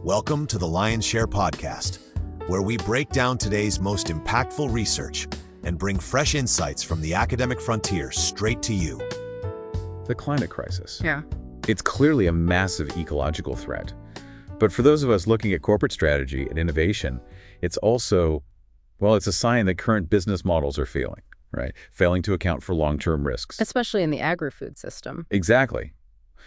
Welcome to the Lion's Share podcast, where we break down today's most impactful research and bring fresh insights from the academic frontier straight to you. The climate crisis. Yeah. It's clearly a massive ecological threat. But for those of us looking at corporate strategy and innovation, it's also, well, it's a sign that current business models are failing, right? Failing to account for long-term risks. Especially in the agri-food system. Exactly.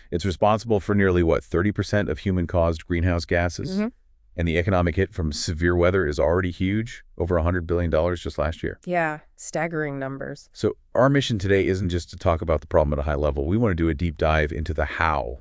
It's responsible for nearly, 30% of human-caused greenhouse gases? Mm-hmm. And the economic hit from severe weather is already huge, over $100 billion just last year. Yeah, staggering numbers. So our mission today isn't just to talk about the problem at a high level. We want to do a deep dive into the how.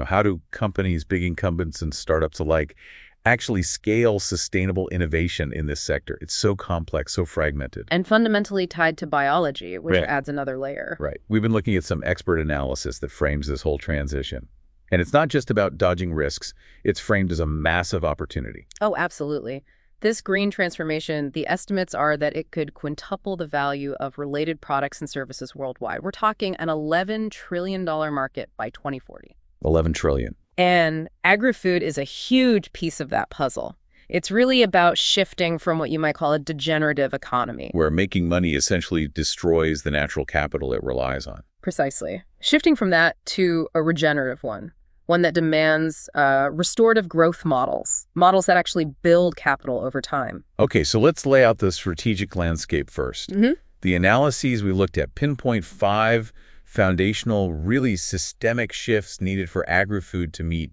How do companies, big incumbents and startups alike, actually scale sustainable innovation in this sector? It's so complex, so fragmented. And fundamentally tied to biology, which Right. adds another layer. Right. We've been looking at some expert analysis that frames this whole transition. And it's not just about dodging risks. It's framed as a massive opportunity. Oh, absolutely. This green transformation, the estimates are that it could quintuple the value of related products and services worldwide. We're talking an $11 trillion market by 2040. 11 trillion. And agri-food is a huge piece of that puzzle. It's really about shifting from what you might call a degenerative economy. Where making money essentially destroys the natural capital it relies on. Precisely. Shifting from that to a regenerative one that demands restorative growth models that actually build capital over time. Okay, so let's lay out the strategic landscape first. Mm-hmm. The analyses we looked at pinpoint 5 foundational, really systemic shifts needed for agri-food to meet,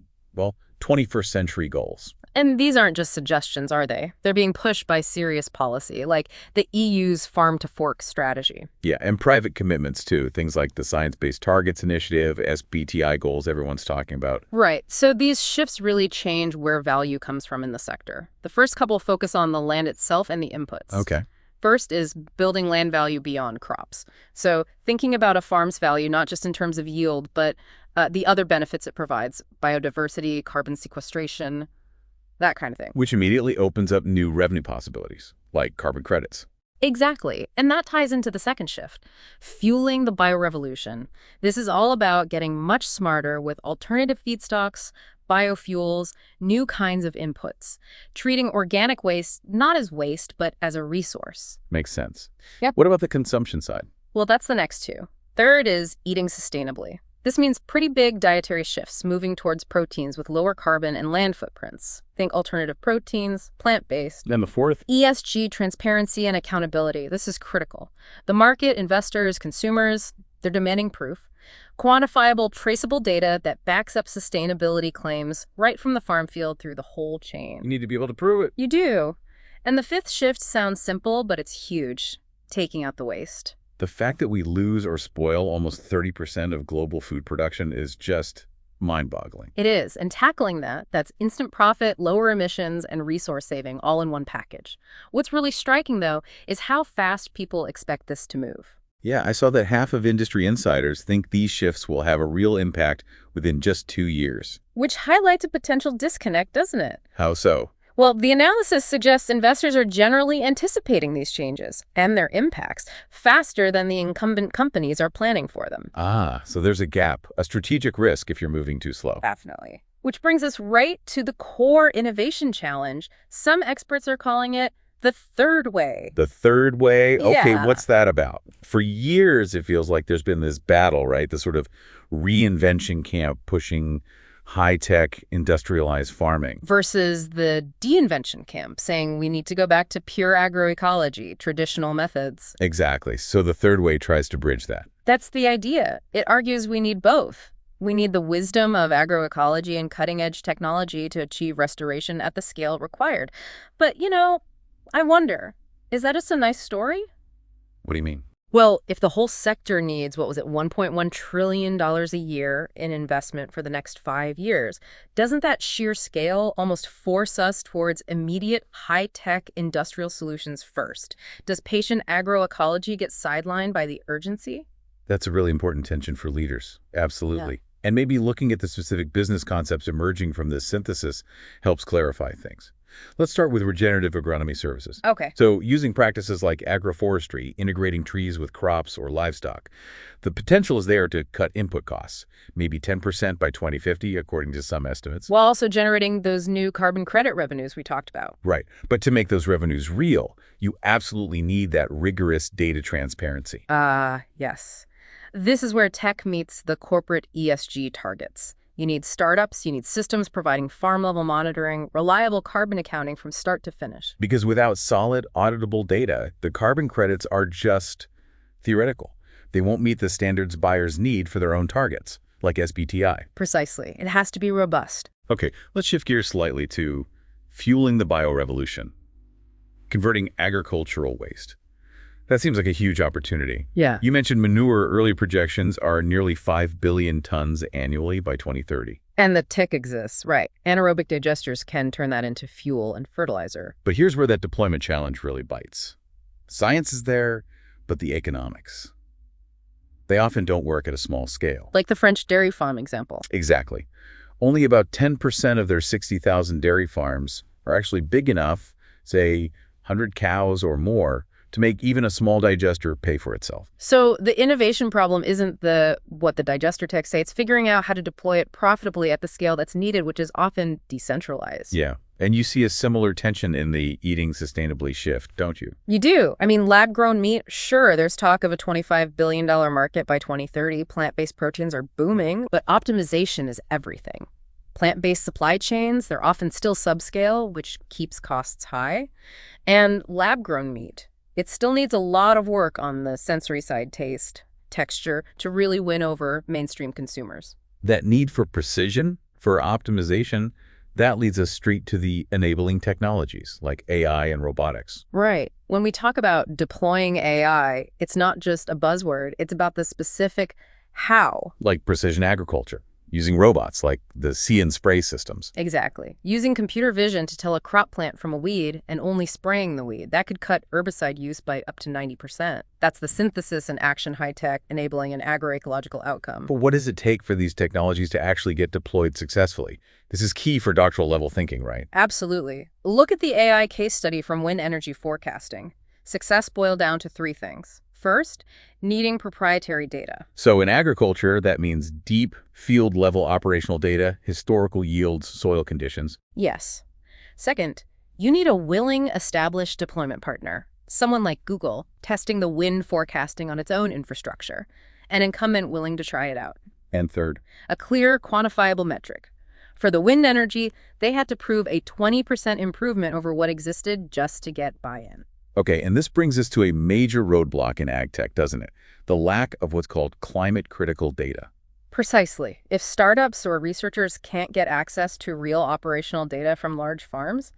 21st century goals. And these aren't just suggestions, are they? They're being pushed by serious policy, like the EU's farm-to-fork strategy. Yeah, and private commitments, too. Things like the Science-Based Targets Initiative, SBTI goals everyone's talking about. Right. So these shifts really change where value comes from in the sector. The first couple focus on the land itself and the inputs. Okay. First is building land value beyond crops. So thinking about a farm's value, not just in terms of yield, but the other benefits it provides, biodiversity, carbon sequestration, that kind of thing. Which immediately opens up new revenue possibilities, like carbon credits. Exactly. And that ties into the second shift, fueling the biorevolution. This is all about getting much smarter with alternative feedstocks, biofuels, new kinds of inputs, treating organic waste not as waste, but as a resource. Makes sense. Yep. What about the consumption side? Well, that's the next two. Third is eating sustainably. This means pretty big dietary shifts, moving towards proteins with lower carbon and land footprints. Think alternative proteins, plant-based. Then the fourth? ESG, transparency, and accountability. This is critical. The market, investors, consumers, they're demanding proof. Quantifiable, traceable data that backs up sustainability claims right from the farm field through the whole chain. You need to be able to prove it. You do. And the fifth shift sounds simple, but it's huge. Taking out the waste. The fact that we lose or spoil almost 30% of global food production is just mind-boggling. It is. And tackling that's instant profit, lower emissions, and resource saving all in one package. What's really striking, though, is how fast people expect this to move. Yeah, I saw that half of industry insiders think these shifts will have a real impact within just 2 years. Which highlights a potential disconnect, doesn't it? How so? Well, the analysis suggests investors are generally anticipating these changes and their impacts faster than the incumbent companies are planning for them. Ah, so there's a gap, a strategic risk if you're moving too slow. Definitely. Which brings us right to the core innovation challenge. Some experts are calling it the third way. The third way? Okay, Yeah. what's that about? For years, it feels like there's been this battle, right? The sort of reinvention camp pushing high-tech industrialized farming. Versus the de-invention camp, saying we need to go back to pure agroecology, traditional methods. Exactly. So the third way tries to bridge that. That's the idea. It argues we need both. We need the wisdom of agroecology and cutting-edge technology to achieve restoration at the scale required. But, I wonder, is that just a nice story? What do you mean? Well, if the whole sector needs, $1.1 trillion a year in investment for the next 5 years, doesn't that sheer scale almost force us towards immediate high-tech industrial solutions first? Does patient agroecology get sidelined by the urgency? That's a really important tension for leaders. Absolutely. Yeah. And maybe looking at the specific business concepts emerging from this synthesis helps clarify things. Let's start with regenerative agronomy services. Okay. So using practices like agroforestry, integrating trees with crops or livestock, the potential is there to cut input costs, maybe 10% by 2050, according to some estimates. While also generating those new carbon credit revenues we talked about. Right. But to make those revenues real, you absolutely need that rigorous data transparency. Yes. This is where tech meets the corporate ESG targets. You need startups, you need systems providing farm-level monitoring, reliable carbon accounting from start to finish. Because without solid, auditable data, the carbon credits are just theoretical. They won't meet the standards buyers need for their own targets, like SBTI. Precisely. It has to be robust. Okay, let's shift gears slightly to fueling the biorevolution, converting agricultural waste. That seems like a huge opportunity. Yeah. You mentioned manure. Early projections are nearly 5 billion tons annually by 2030. And the tick exists, right. Anaerobic digesters can turn that into fuel and fertilizer. But here's where that deployment challenge really bites. Science is there, but the economics. They often don't work at a small scale. Like the French dairy farm example. Exactly. Only about 10% of their 60,000 dairy farms are actually big enough, say 100 cows or more, to make even a small digester pay for itself. So the innovation problem isn't what the digester techs say. It's figuring out how to deploy it profitably at the scale that's needed, which is often decentralized. Yeah. And you see a similar tension in the eating sustainably shift, don't you? You do. I mean, lab-grown meat, sure, there's talk of a $25 billion market by 2030. Plant-based proteins are booming, but optimization is everything. Plant-based supply chains, they're often still subscale, which keeps costs high. And lab-grown meat, it still needs a lot of work on the sensory side, taste, texture, to really win over mainstream consumers. That need for precision, for optimization, that leads us straight to the enabling technologies like AI and robotics. Right. When we talk about deploying AI, it's not just a buzzword. It's about the specific how. Like precision agriculture, using robots like the see and spray systems. Exactly. Using computer vision to tell a crop plant from a weed and only spraying the weed. That could cut herbicide use by up to 90%. That's the synthesis and action high-tech enabling an agroecological outcome. But what does it take for these technologies to actually get deployed successfully? This is key for doctoral level thinking, right? Absolutely. Look at the AI case study from wind energy forecasting. Success boiled down to 3 things. First, needing proprietary data. So in agriculture, that means deep field-level operational data, historical yields, soil conditions. Yes. Second, you need a willing, established deployment partner. Someone like Google, testing the wind forecasting on its own infrastructure. An incumbent willing to try it out. And third, A clear, quantifiable metric. For the wind energy, they had to prove a 20% improvement over what existed just to get buy-in. okay, and this brings us to a major roadblock in ag tech, doesn't it? The lack of what's called climate-critical data. Precisely. If startups or researchers can't get access to real operational data from large farms,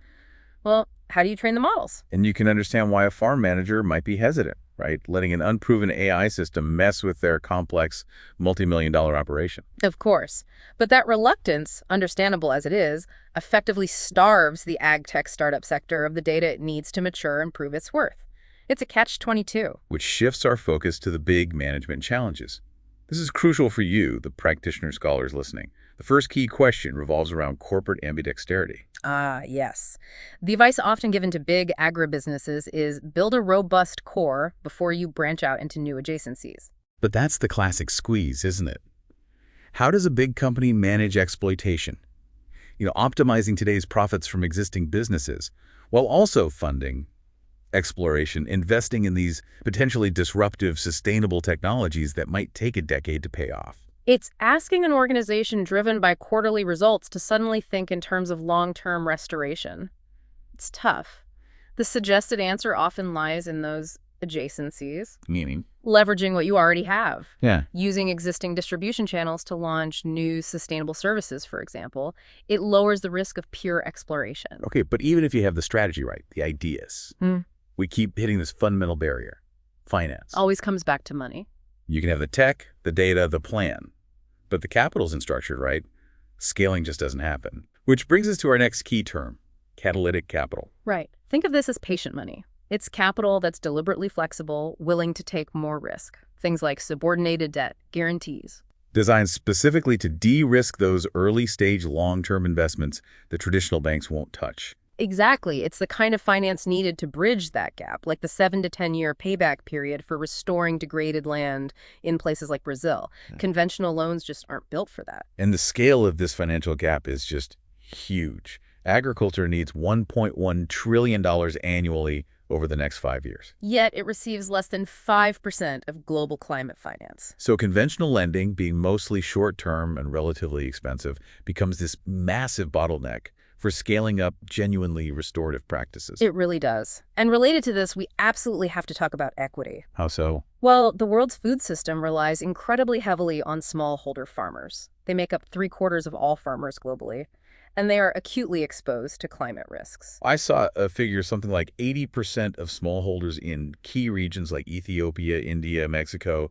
well, how do you train the models? And you can understand why a farm manager might be hesitant, right? Letting an unproven AI system mess with their complex multi-million-dollar operation. Of course. But that reluctance, understandable as it is, effectively starves the ag tech startup sector of the data it needs to mature and prove its worth. It's a catch-22. Which shifts our focus to the big management challenges. This is crucial for you, the practitioner scholars listening. The first key question revolves around corporate ambidexterity. Yes. The advice often given to big agribusinesses is build a robust core before you branch out into new adjacencies. But that's the classic squeeze, isn't it? How does a big company manage exploitation? Optimizing today's profits from existing businesses, while also funding exploration, investing in these potentially disruptive, sustainable technologies that might take a decade to pay off. It's asking an organization driven by quarterly results to suddenly think in terms of long-term restoration. It's tough. The suggested answer often lies in those adjacencies. Meaning? Leveraging what you already have. Yeah. Using existing distribution channels to launch new sustainable services, for example. It lowers the risk of pure exploration. Okay, but even if you have the strategy right, the ideas, we keep hitting this fundamental barrier. Finance. Always comes back to money. You can have the tech, the data, the plan. But the capital's unstructured, right? Scaling just doesn't happen. Which brings us to our next key term, catalytic capital. Right. Think of this as patient money. It's capital that's deliberately flexible, willing to take more risk. Things like subordinated debt, guarantees. Designed specifically to de-risk those early-stage long-term investments that traditional banks won't touch. Exactly. It's the kind of finance needed to bridge that gap, like the 7 to 10-year payback period for restoring degraded land in places like Brazil. Conventional loans just aren't built for that. And the scale of this financial gap is just huge. Agriculture needs $1.1 trillion annually over the next 5 years. Yet it receives less than 5% of global climate finance. So conventional lending, being mostly short-term and relatively expensive, becomes this massive bottleneck for scaling up genuinely restorative practices. It really does. And related to this, we absolutely have to talk about equity. How so? Well, the world's food system relies incredibly heavily on smallholder farmers. They make up 3/4 of all farmers globally, and they are acutely exposed to climate risks. I saw a figure something like 80% of smallholders in key regions like Ethiopia, India, Mexico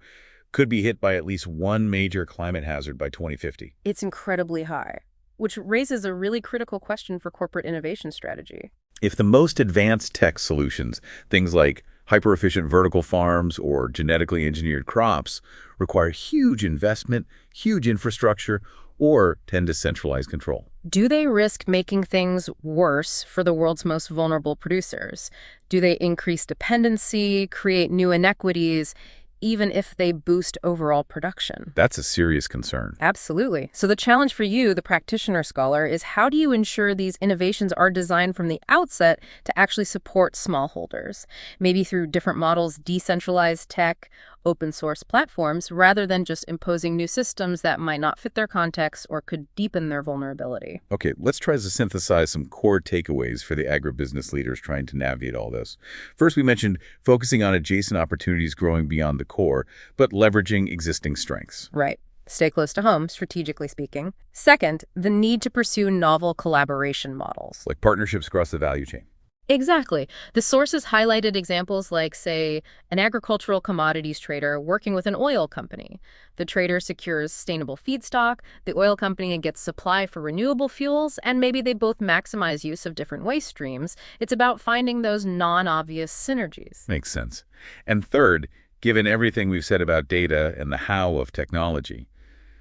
could be hit by at least one major climate hazard by 2050. It's incredibly high, which raises a really critical question for corporate innovation strategy. If the most advanced tech solutions, things like hyper-efficient vertical farms or genetically engineered crops, require huge investment, huge infrastructure, or tend to centralize control, Do they risk making things worse for the world's most vulnerable producers? Do they increase dependency, create new inequities, even if they boost overall production? that's a serious concern. Absolutely. So the challenge for you, the practitioner scholar, is how do you ensure these innovations are designed from the outset to actually support smallholders? Maybe through different models, decentralized tech, open source platforms, rather than just imposing new systems that might not fit their context or could deepen their vulnerability. Okay, let's try to synthesize some core takeaways for the agribusiness leaders trying to navigate all this. First, we mentioned focusing on adjacent opportunities growing beyond the core, but leveraging existing strengths. Right. Stay close to home, strategically speaking. Second, the need to pursue novel collaboration models. Like partnerships across the value chain. Exactly. The sources highlighted examples like, say, an agricultural commodities trader working with an oil company. The trader secures sustainable feedstock, the oil company gets supply for renewable fuels, and maybe they both maximize use of different waste streams. It's about finding those non-obvious synergies. Makes sense. And third, given everything we've said about data and the how of technology,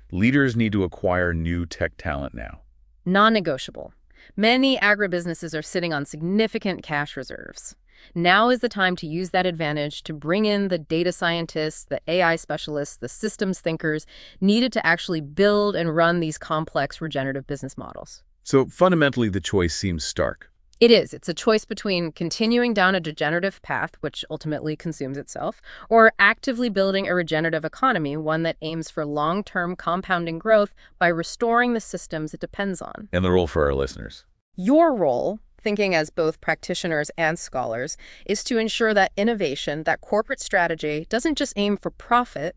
leaders need to acquire new tech talent now. Non-negotiable. Many agribusinesses are sitting on significant cash reserves. Now is the time to use that advantage to bring in the data scientists, the AI specialists, the systems thinkers needed to actually build and run these complex regenerative business models. So fundamentally, the choice seems stark. It is. It's a choice between continuing down a degenerative path, which ultimately consumes itself, or actively building a regenerative economy, one that aims for long-term compounding growth by restoring the systems it depends on. And the role for our listeners. Your role, thinking as both practitioners and scholars, is to ensure that innovation, that corporate strategy, doesn't just aim for profit,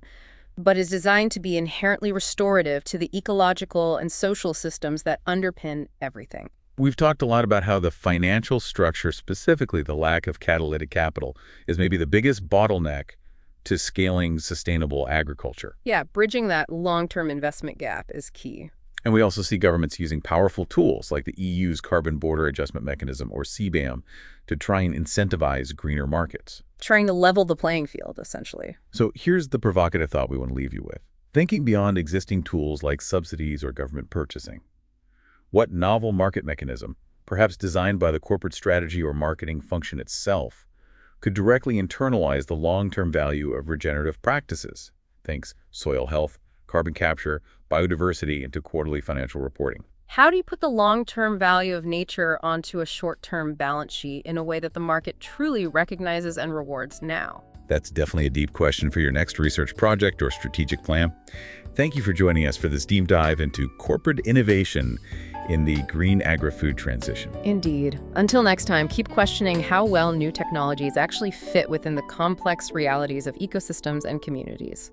but is designed to be inherently restorative to the ecological and social systems that underpin everything. We've talked a lot about how the financial structure, specifically the lack of catalytic capital, is maybe the biggest bottleneck to scaling sustainable agriculture. Yeah, bridging that long-term investment gap is key. And we also see governments using powerful tools like the EU's Carbon Border Adjustment Mechanism, or CBAM, to try and incentivize greener markets. Trying to level the playing field, essentially. So here's the provocative thought we want to leave you with. Thinking beyond existing tools like subsidies or government purchasing, what novel market mechanism, perhaps designed by the corporate strategy or marketing function itself, could directly internalize the long-term value of regenerative practices? Thinks soil health, carbon capture, biodiversity into quarterly financial reporting. How do you put the long-term value of nature onto a short-term balance sheet in a way that the market truly recognizes and rewards now? That's definitely a deep question for your next research project or strategic plan. Thank you for joining us for this deep dive into corporate innovation in the green agri-food transition. Indeed. Until next time, keep questioning how well new technologies actually fit within the complex realities of ecosystems and communities.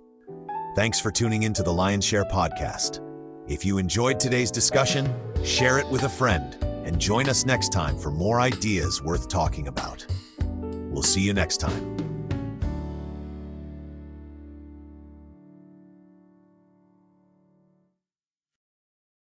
Thanks for tuning into the Lion's Share podcast. If you enjoyed today's discussion, share it with a friend and join us next time for more ideas worth talking about. We'll see you next time.